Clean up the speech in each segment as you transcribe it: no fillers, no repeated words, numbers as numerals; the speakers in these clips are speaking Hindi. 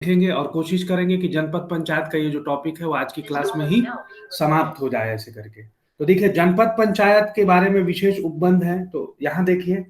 देखेंगे और कोशिश करेंगे कि जनपद पंचायत का ये जो टॉपिक है वो आज की क्लास में ही समाप्त हो जाए ऐसे करके। तो देखिए जनपद पंचायत के बारे में विशेष उपबंध है। तो यहाँ देखिए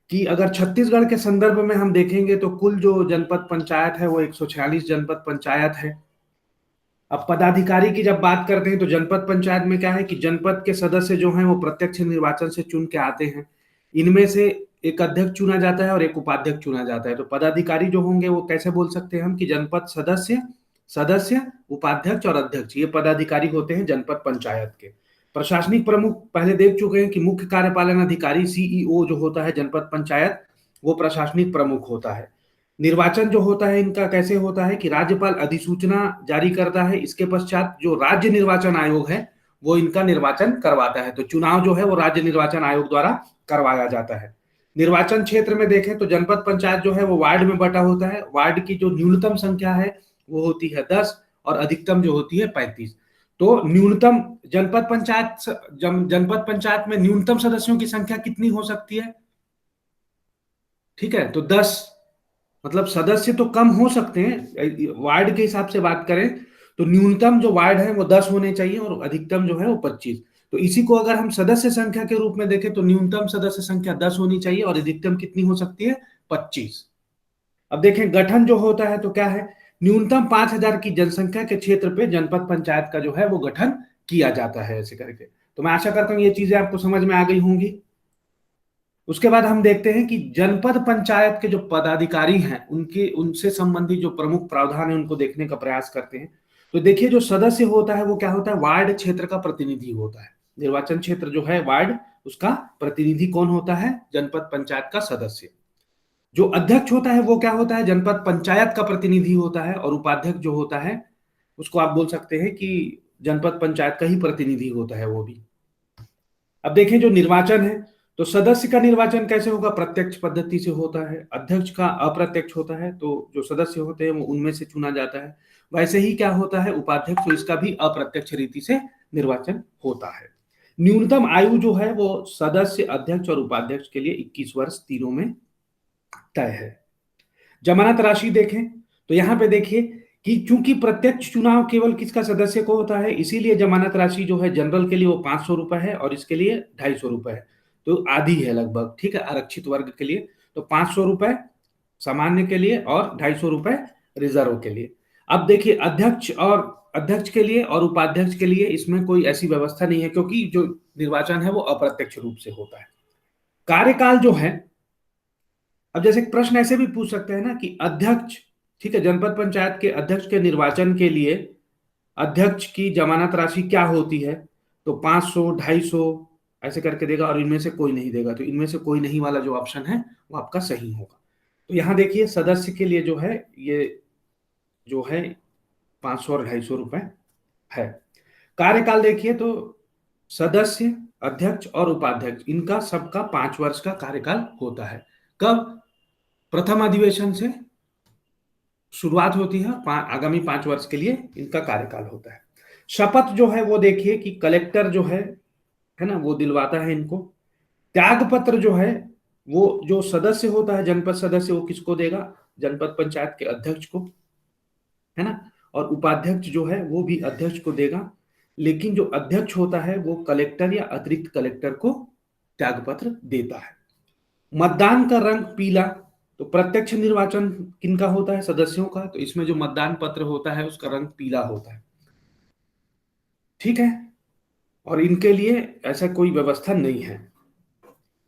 कि अगर छत्तीसगढ़ के संदर्भ में हम देखेंगे तो कुल जो जनपद पंचायत है वो 146 जनपद पंचायत है। अब पदाधिकारी की जब बात करते हैं तो जनपद पंचायत में क्या है कि जनपद के सदस्य जो हैं वो प्रत्यक्ष निर्वाचन से चुन के आते हैं। इनमें से एक अध्यक्ष चुना जाता है और एक उपाध्यक्ष चुना जाता है। तो पदाधिकारी जो होंगे वो कैसे बोल सकते हैं हम कि जनपद सदस्य, सदस्य, उपाध्यक्ष और अध्यक्ष, ये पदाधिकारी होते हैं जनपद पंचायत के। प्रशासनिक प्रमुख पहले देख चुके हैं कि मुख्य कार्यपालन अधिकारी सीईओ जो होता है जनपद पंचायत, वो प्रशासनिक प्रमुख होता है। निर्वाचन जो होता है इनका कैसे होता है कि राज्यपाल अधिसूचना जारी करता है, इसके पश्चात जो राज्य निर्वाचन आयोग है वो इनका निर्वाचन करवाता है। तो चुनाव जो है वो राज्य निर्वाचन आयोग द्वारा करवाया जाता है। निर्वाचन क्षेत्र में देखें तो जनपद पंचायत जो है वो वार्ड में बटा होता है। वार्ड की जो न्यूनतम संख्या है वो होती है 10 और अधिकतम जो होती है 35। तो न्यूनतम जनपद पंचायत में न्यूनतम सदस्यों की संख्या कितनी हो सकती है? ठीक है, तो 10। मतलब सदस्य तो कम हो सकते हैं, वार्ड के हिसाब से बात करें तो न्यूनतम जो वार्ड है वो 10 होने चाहिए और अधिकतम जो है वो 25। तो इसी को अगर हम सदस्य संख्या के रूप में देखें तो न्यूनतम सदस्य संख्या 10 होनी चाहिए और अधिकतम कितनी हो सकती है? 25। अब देखें गठन जो होता है तो क्या है, न्यूनतम 5,000 की जनसंख्या के क्षेत्र पे जनपद पंचायत का जो है वो गठन किया जाता है ऐसे करके। तो मैं आशा करता हूं ये चीजें आपको समझ में आ गई होंगी। उसके बाद हम देखते हैं कि जनपद पंचायत के जो पदाधिकारी हैं उनके उनसे संबंधित जो प्रमुख प्रावधान है उनको देखने का प्रयास करते हैं। तो देखिए जो सदस्य होता है वो क्या होता है? वार्ड क्षेत्र का प्रतिनिधि होता है। निर्वाचन क्षेत्र जो है वार्ड, उसका प्रतिनिधि कौन होता है? जनपद पंचायत का सदस्य। जो अध्यक्ष होता है वो क्या होता है? जनपद पंचायत का प्रतिनिधि होता है। और उपाध्यक्ष जो होता है उसको आप बोल सकते हैं कि जनपद पंचायत का ही प्रतिनिधि होता है वो भी। अब देखें जो निर्वाचन है तो सदस्य का निर्वाचन कैसे होगा? प्रत्यक्ष पद्धति से होता है। अध्यक्ष का अप्रत्यक्ष होता है, तो जो सदस्य होते हैं वो उनमें से चुना जाता है। वैसे ही क्या होता है उपाध्यक्ष, तो इसका भी अप्रत्यक्ष रीति से निर्वाचन होता है। न्यूनतम आयु जो है वो सदस्य, अध्यक्ष और उपाध्यक्ष के लिए 21 वर्ष तीनों में तय है। जमानत राशि देखें तो यहां पे देखिए कि चूंकि प्रत्यक्ष चुनाव केवल किसका? सदस्य को होता है, इसीलिए जमानत राशि जो है जनरल के लिए वो 500 रुपए है और इसके लिए 250 रुपए है। तो आधी है लगभग, ठीक है, आरक्षित वर्ग के लिए। तो 500 रुपए सामान्य के लिए और 250 रुपए रिजर्व के लिए। अब देखिए अध्यक्ष के लिए और उपाध्यक्ष के लिए इसमें कोई ऐसी व्यवस्था नहीं है, क्योंकि जो निर्वाचन है वो अप्रत्यक्ष रूप से होता है। कार्यकाल जो है, अब जैसे प्रश्न ऐसे भी पूछ सकते हैं ना कि अध्यक्ष, ठीक है, जनपद पंचायत के अध्यक्ष के निर्वाचन के लिए अध्यक्ष की जमानत राशि क्या होती है? तो 500, 250 ऐसे करके देगा और इनमें से कोई नहीं देगा। तो इनमें से कोई नहीं वाला जो ऑप्शन है वो आपका सही होगा। तो यहां देखिए सदस्य के लिए जो है ये जो है 500 और 250 रुपए है। कार्यकाल देखिए तो सदस्य, अध्यक्ष और उपाध्यक्ष इनका सबका 5 वर्ष का कार्यकाल होता है। कब? प्रथम अधिवेशन से शुरुआत होती है, आगामी 5 वर्ष के लिए इनका कार्यकाल होता है। शपथ जो है वो देखिए कि कलेक्टर जो है ना, वो दिलवाता है इनको। त्याग पत्र जो है वो जो सदस्य होता है, जनपद सदस्य, वो किसको देगा? जनपद पंचायत के अध्यक्ष को, है ना। और उपाध्यक्ष जो है वो भी अध्यक्ष को देगा। लेकिन जो अध्यक्ष होता है वो कलेक्टर या अतिरिक्त कलेक्टर को त्याग पत्र देता है। मतदान का रंग पीला। तो प्रत्यक्ष निर्वाचन किनका होता है? सदस्यों का। तो इसमें जो मतदान पत्र होता है उसका रंग पीला होता है, ठीक है। और इनके लिए ऐसा कोई व्यवस्था नहीं है।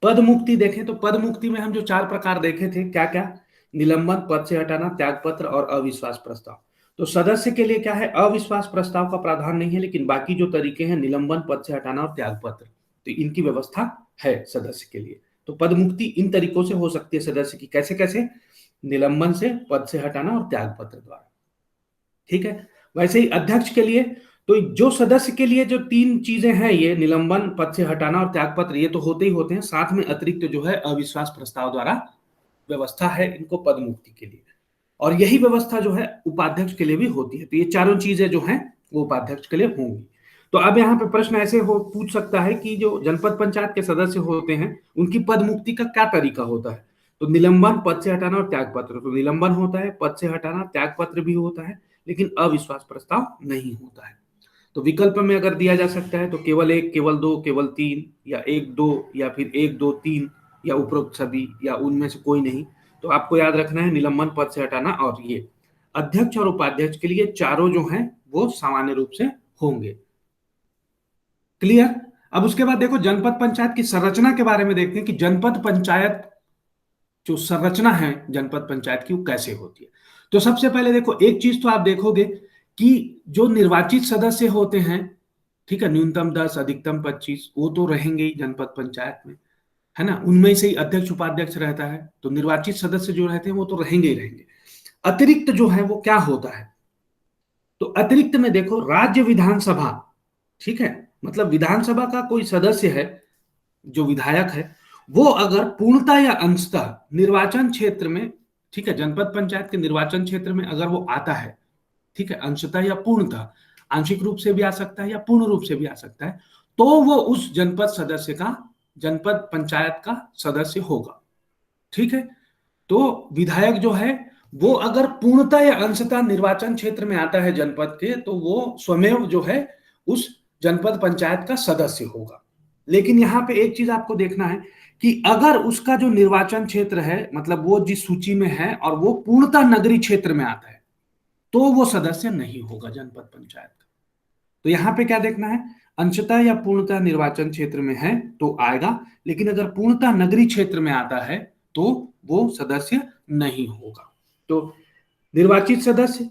पद मुक्ति देखें तो पद मुक्ति में हम जो 4 प्रकार देखे थे, क्या क्या? निलंबन, पद से हटाना, त्याग पत्र और अविश्वास प्रस्ताव। तो सदस्य के लिए क्या है? अविश्वास प्रस्ताव का प्रावधान नहीं है, लेकिन बाकी जो तरीके हैं निलंबन, पद से हटाना और त्याग पत्र, तो इनकी व्यवस्था है सदस्य के लिए। तो पद मुक्ति इन तरीकों से हो सकती है सदस्य की। कैसे कैसे? निलंबन से, पद से हटाना और त्याग पत्र द्वारा, ठीक है। वैसे ही अध्यक्ष के लिए, तो जो सदस्य के लिए जो 3 चीजें हैं, ये निलंबन, पद से हटाना और त्यागपत्र, ये तो होते ही होते हैं। साथ में अतिरिक्त जो है अविश्वास प्रस्ताव द्वारा व्यवस्था है इनको पद मुक्ति के लिए। और यही व्यवस्था जो है उपाध्यक्ष के लिए भी होती है। तो ये चारों चीजें जो हैं वो उपाध्यक्ष के लिए होंगी। तो अब यहाँ पे प्रश्न ऐसे पूछ सकता है कि जो जनपद पंचायत के सदस्य होते हैं उनकी पद मुक्ति का क्या तरीका होता है? तो निलंबन पद से हटाना और त्याग पत्र, तो निलंबन होता है, पद से हटाना, त्याग पत्र भी होता है, लेकिन अविश्वास प्रस्ताव नहीं होता है। तो विकल्प में अगर दिया जा सकता है तो केवल एक, केवल दो, केवल तीन, या एक दो, या फिर एक दो तीन, या उपरोक्त सभी, या उनमें से कोई नहीं। तो आपको याद रखना है निलंबन, पद से हटाना और ये। अध्यक्ष और उपाध्यक्ष के लिए चारों जो हैं वो सामान्य रूप से होंगे। क्लियर। अब उसके बाद देखो जनपद पंचायत की संरचना के बारे में देखते हैं कि जनपद पंचायत जो संरचना है जनपद पंचायत की वो कैसे होती है। तो सबसे पहले देखो एक चीज तो आप देखोगे कि जो निर्वाचित सदस्य होते हैं, ठीक है, न्यूनतम 10 अधिकतम 25, वो तो रहेंगे ही जनपद पंचायत में, है ना, उनमें से ही अध्यक्ष उपाध्यक्ष रहता है, तो निर्वाचित सदस्य जो रहते हैं वो तो रहेंगे ही रहेंगे। अतिरिक्त जो है वो क्या होता है, तो अतिरिक्त में देखो राज्य विधानसभा, ठीक है, मतलब विधानसभा का कोई सदस्य है जो विधायक है, वो अगर पूर्णतः या अंशतः निर्वाचन क्षेत्र में, ठीक है, जनपद पंचायत के निर्वाचन क्षेत्र में अगर वो आता है, ठीक है, अंशतः या पूर्णतः, आंशिक रूप से भी आ सकता है या पूर्ण रूप से भी आ सकता है, तो वो उस जनपद सदस्य का, जनपद पंचायत का सदस्य होगा। ठीक है, तो विधायक जो है वो अगर पूर्णतः या अंशतः निर्वाचन क्षेत्र में आता है जनपद के, तो वो स्वयं जो है उस जनपद पंचायत का सदस्य होगा। लेकिन यहां पे एक चीज आपको देखना है कि अगर उसका जो निर्वाचन क्षेत्र है, मतलब वो जिस सूची में है और वो पूर्णतः नगरीय क्षेत्र में आता है, तो वो सदस्य नहीं होगा जनपद पंचायत का। तो यहां पे क्या देखना है, अंशतः या पूर्णतः निर्वाचन क्षेत्र में है तो आएगा, लेकिन अगर पूर्णतः नगरीय क्षेत्र में आता है तो वो सदस्य नहीं होगा। तो निर्वाचित सदस्य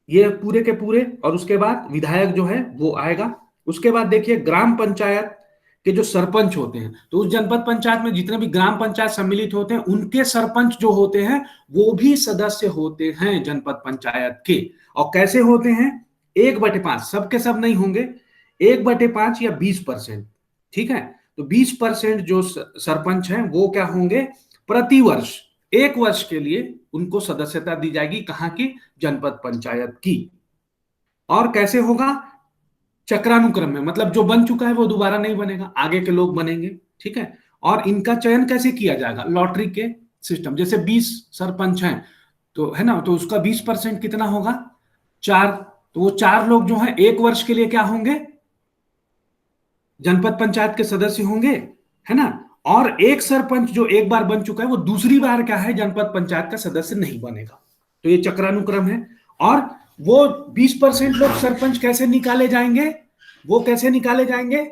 ये पूरे के पूरे, और उसके बाद विधायक जो है वो आएगा। उसके बाद देखिए ग्राम पंचायत के जो सरपंच होते हैं, तो उस जनपद पंचायत में जितने भी ग्राम पंचायत सम्मिलित होते हैं उनके सरपंच जो होते हैं वो भी सदस्य होते हैं जनपद पंचायत के। और कैसे होते हैं, 1/5, सबके सब नहीं होंगे, 1/5 या 20%, ठीक है। तो 20% जो सरपंच हैं वो क्या होंगे, प्रतिवर्ष 1 वर्ष के लिए उनको सदस्यता दी जाएगी, कहां की, जनपद पंचायत की। और कैसे होगा, चक्रानुक्रम में, मतलब जो बन चुका है वो दोबारा नहीं बनेगा, आगे के लोग बनेंगे, ठीक है। और इनका चयन कैसे किया जाएगा, लॉटरी के सिस्टम, जैसे 20 सरपंच हैं तो, है ना, तो उसका 20% कितना होगा, 4, तो वो 4 लोग जो हैं 1 वर्ष के लिए क्या होंगे, जनपद पंचायत के सदस्य होंगे, है ना। और एक सरपंच जो एक बार बन चुका है वो दूसरी बार क्या है, जनपद पंचायत का सदस्य नहीं बनेगा। तो ये चक्रानुक्रम है। और वो 20% लोग सरपंच कैसे निकाले जाएंगे, वो कैसे निकाले जाएंगे,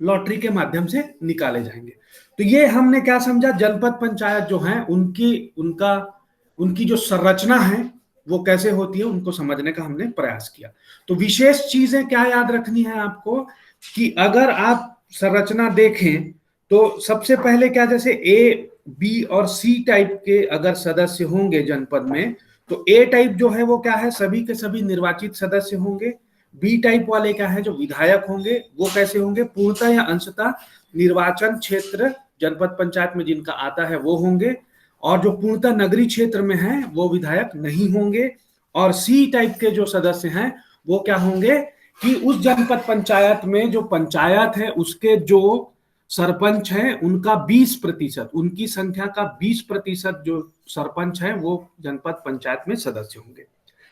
लॉटरी के माध्यम से निकाले जाएंगे। तो ये हमने क्या समझा, जनपद पंचायत जो है उनकी जो संरचना है वो कैसे होती है उनको समझने का हमने प्रयास किया। तो विशेष चीजें क्या याद रखनी है आपको, कि अगर आप संरचना देखें तो सबसे पहले क्या, जैसे ए, बी और सी टाइप के अगर सदस्य होंगे जनपद में, तो ए टाइप जो है वो क्या है, सभी के सभी निर्वाचित सदस्य होंगे। बी टाइप वाले क्या है, जो विधायक होंगे, वो कैसे होंगे, पूर्णतः या अंशतः निर्वाचन क्षेत्र जनपद पंचायत में जिनका आता है वो होंगे। और जो पूर्णतः नगरीय क्षेत्र में है वो विधायक नहीं होंगे। और सी टाइप के जो सदस्य हैं वो क्या होंगे, कि उस जनपद पंचायत में जो पंचायत है उसके जो सरपंच हैं उनका 20%, उनकी संख्या का 20% जो सरपंच है वो जनपद पंचायत में सदस्य होंगे।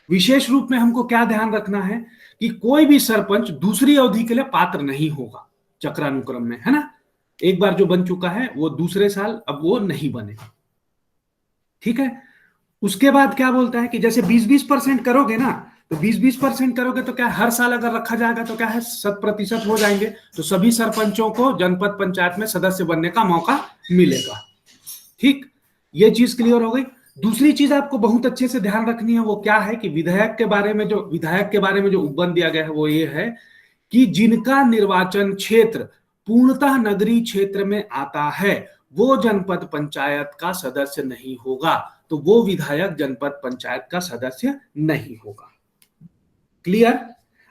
विशेष रूप में हमको क्या ध्यान रखना है कि कोई भी सरपंच दूसरी अवधि के लिए पात्र नहीं होगा चक्रानुक्रम में, है ना। एक बार जो बन चुका है वो दूसरे साल अब वो नहीं बनेगा, ठीक है। उसके बाद क्या बोलता है कि जैसे 20-20% करोगे ना, तो 20-20% करोगे तो क्या हर साल अगर रखा जाएगा तो क्या है, 100% हो जाएंगे, तो सभी सरपंचों को जनपद पंचायत में सदस्य बनने का मौका मिलेगा। ठीक, ये चीज क्लियर हो गई। दूसरी चीज आपको बहुत अच्छे से ध्यान रखनी है, वो क्या है कि विधायक के बारे में जो उपबंध दिया गया है वो ये है कि जिनका निर्वाचन क्षेत्र पूर्णतः नगरीय क्षेत्र में आता है वो जनपद पंचायत का सदस्य नहीं होगा, तो वो विधायक जनपद पंचायत का सदस्य नहीं होगा। क्लियर।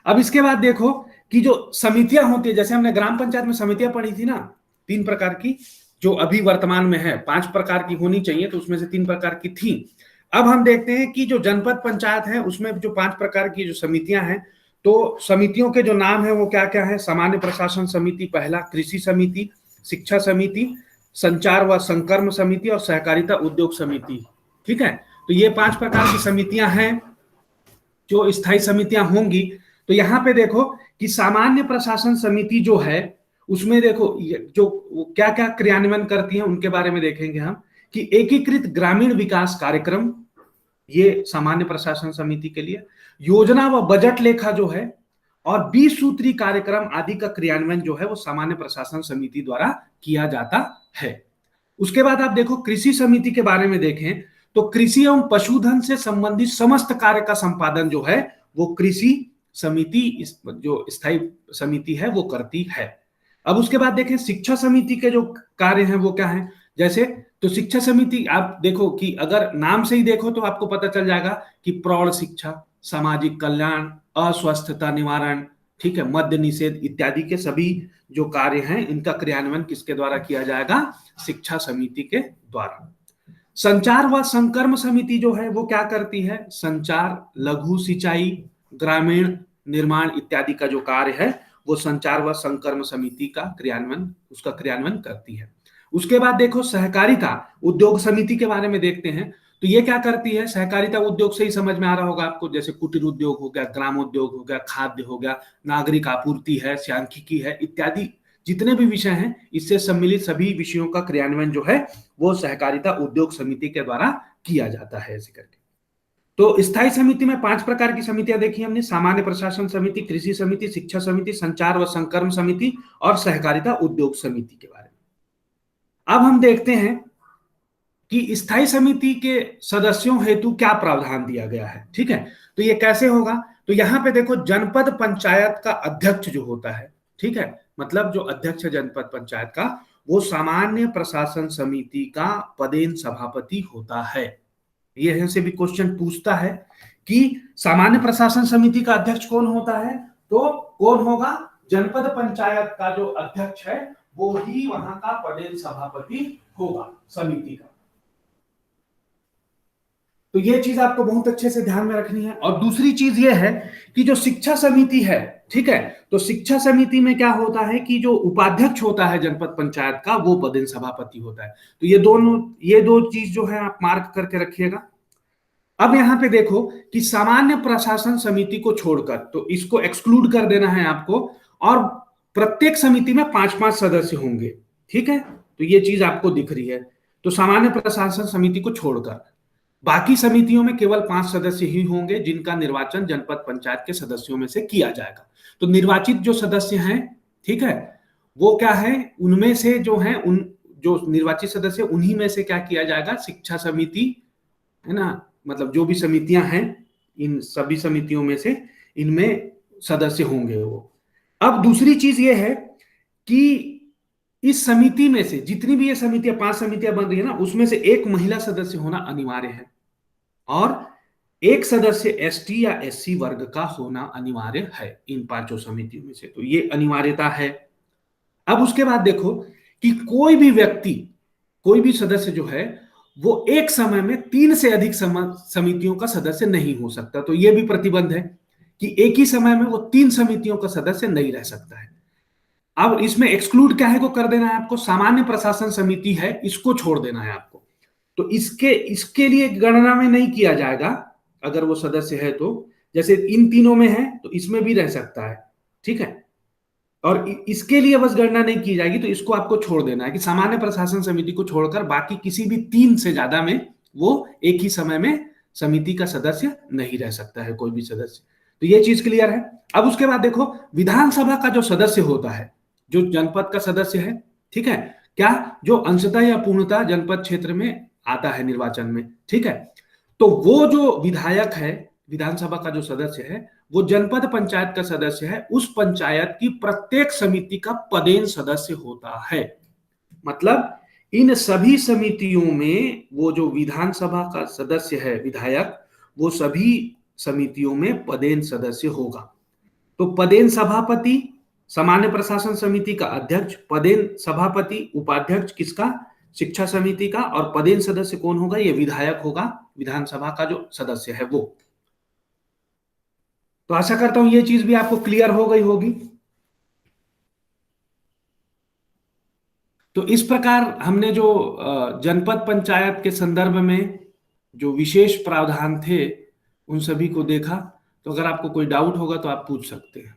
अब इसके बाद देखो कि जो समितियां होती है, जैसे हमने ग्राम पंचायत में समितियां पढ़ी थी ना, 3 प्रकार की, जो अभी वर्तमान में है 5 प्रकार की होनी चाहिए, तो उसमें से 3 प्रकार की थी। अब हम देखते हैं कि जो जनपद पंचायत है उसमें जो 5 प्रकार की जो समितियां हैं, तो समितियों के जो नाम है वो क्या क्या है, सामान्य प्रशासन समिति पहला, कृषि समिति, शिक्षा समिति, संचार व संकर्म समिति और सहकारिता उद्योग समिति। ठीक है, तो ये 5 प्रकार की समितियां हैं जो स्थायी समितियां होंगी। तो यहां पे देखो कि सामान्य प्रशासन समिति जो है उसमें देखो जो क्या क्या क्रियान्वयन करती है उनके बारे में देखेंगे हम, कि एकीकृत ग्रामीण विकास कार्यक्रम, ये सामान्य प्रशासन समिति के लिए, योजना व बजट लेखा जो है, और 20 सूत्री कार्यक्रम आदि का क्रियान्वयन जो है वो सामान्य प्रशासन समिति द्वारा किया जाता है। उसके बाद आप देखो कृषि समिति के बारे में देखें तो कृषि एवं पशुधन से संबंधित समस्त कार्य का संपादन जो है वो कृषि समिति, जो स्थायी समिति है वो करती है। अब उसके बाद देखें शिक्षा समिति के जो कार्य हैं वो क्या है। जैसे तो शिक्षा समिति आप देखो कि अगर नाम से ही देखो तो आपको पता चल जाएगा कि प्रौढ़ शिक्षा, सामाजिक कल्याण, अस्वस्थता निवारण, ठीक है, मद्य निषेध इत्यादि के सभी जो कार्य हैं इनका क्रियान्वयन किसके द्वारा किया जाएगा, शिक्षा समिति के द्वारा। संचार व संकर्म समिति जो है वो क्या करती है, संचार, लघु सिंचाई, ग्रामीण निर्माण इत्यादि का जो कार्य है वो संचार व संकर्म समिति का क्रियान्वयन, उसका क्रियान्वयन करती है। उसके बाद देखो सहकारिता उद्योग समिति के बारे में देखते हैं, तो ये क्या करती है, सहकारिता उद्योग से ही समझ में आ रहा होगा आपको, जैसे कुटीर उद्योग हो गया, ग्रामोद्योग हो गया, खाद्य हो गया, नागरिक आपूर्ति है, सांख्यिकी है इत्यादि जितने भी विषय हैं इससे सम्मिलित सभी विषयों का क्रियान्वयन जो है वो सहकारिता उद्योग समिति के द्वारा किया जाता है। ऐसे करके तो स्थायी समिति में 5 प्रकार की समितियां देखी हमने, सामान्य प्रशासन समिति, कृषि समिति, शिक्षा समिति, संचार व संकर्म समिति और सहकारिता उद्योग समिति के बारे में। अब हम देखते हैं कि स्थायी समिति के सदस्यों हेतु क्या प्रावधान दिया गया है। ठीक है, तो ये कैसे होगा, तो यहां पे देखो जनपद पंचायत का अध्यक्ष जो होता है, ठीक है, मतलब जो अध्यक्ष है जनपद पंचायत का, वो सामान्य प्रशासन समिति का पदेन सभापति होता है। यह से भी क्वेश्चन पूछता है कि सामान्य प्रशासन समिति का अध्यक्ष कौन होता है, तो कौन होगा, जनपद पंचायत का जो अध्यक्ष है वो ही वहां का पदेन सभापति होगा समिति का। तो ये चीज आपको बहुत अच्छे से ध्यान में रखनी है। और दूसरी चीज ये है कि जो शिक्षा समिति है, ठीक है, तो शिक्षा समिति में क्या होता है कि जो उपाध्यक्ष होता है जनपद पंचायत का वो पदेन सभापति होता है। तो ये दो चीज जो है आप मार्क करके रखिएगा। अब यहां पे देखो कि सामान्य प्रशासन समिति को छोड़कर, तो इसको एक्सक्लूड कर देना है आपको, और प्रत्येक समिति में 5-5 सदस्य होंगे। ठीक है, तो ये चीज आपको दिख रही है। तो सामान्य प्रशासन समिति को छोड़कर बाकी समितियों में केवल 5 सदस्य ही होंगे जिनका निर्वाचन जनपद पंचायत के सदस्यों में से किया जाएगा। तो निर्वाचित जो सदस्य हैं, ठीक है, वो क्या है, उनमें से जो है उन जो निर्वाचित सदस्य उन्हीं में से क्या किया जाएगा, शिक्षा समिति है ना, मतलब जो भी समितियां हैं इन सभी समितियों में से इनमें सदस्य होंगे वो। अब दूसरी चीज ये है कि इस समिति में से जितनी भी ये समितियां 5 समितियां बन रही है ना, उसमें से एक महिला सदस्य होना अनिवार्य है और एक सदस्य एसटी या एससी वर्ग का होना अनिवार्य है इन 5 समितियों में से। तो ये अनिवार्यता है। अब उसके बाद देखो कि कोई भी व्यक्ति, कोई भी सदस्य जो है वो एक समय में 3 से अधिक समितियों का सदस्य नहीं हो सकता। तो ये भी प्रतिबंध है कि एक ही समय में वो 3 समितियों का सदस्य नहीं रह सकता है। अब इसमें एक्सक्लूड क्या है को कर देना है आपको, सामान्य प्रशासन समिति है इसको छोड़ देना है आपको। तो इसके लिए गणना में नहीं किया जाएगा अगर वो सदस्य है तो, जैसे इन तीनों में है तो इसमें भी रह सकता है। ठीक है, और इसके लिए बस गणना नहीं की जाएगी, तो इसको आपको छोड़ देना है कि सामान्य प्रशासन समिति को छोड़कर बाकी किसी भी 3 से ज्यादा में वो एक ही समय में समिति का सदस्य नहीं रह सकता है कोई भी सदस्य। तो ये चीज क्लियर है। अब उसके बाद देखो विधानसभा का जो सदस्य होता है, जो जनपद का सदस्य है, ठीक है, क्या जो अंशतः या पूर्णतः जनपद क्षेत्र में आता है निर्वाचन में, ठीक है, तो वो जो विधायक है, विधानसभा का जो सदस्य है वो जनपद पंचायत का सदस्य है, उस पंचायत की प्रत्येक समिति का पदेन सदस्य होता है। मतलब इन सभी समितियों में वो जो विधानसभा का सदस्य है विधायक, वो सभी समितियों में पदेन सदस्य होगा। तो पदेन सभापति सामान्य प्रशासन समिति का अध्यक्ष, पदेन सभापति उपाध्यक्ष किसका, शिक्षा समिति का, और पदेन सदस्य कौन होगा, ये विधायक होगा, विधानसभा का जो सदस्य है वो। तो आशा करता हूं ये चीज भी आपको क्लियर हो गई होगी। तो इस प्रकार हमने जो जनपद पंचायत के संदर्भ में जो विशेष प्रावधान थे उन सभी को देखा। तो अगर आपको कोई डाउट होगा तो आप पूछ सकते हैं।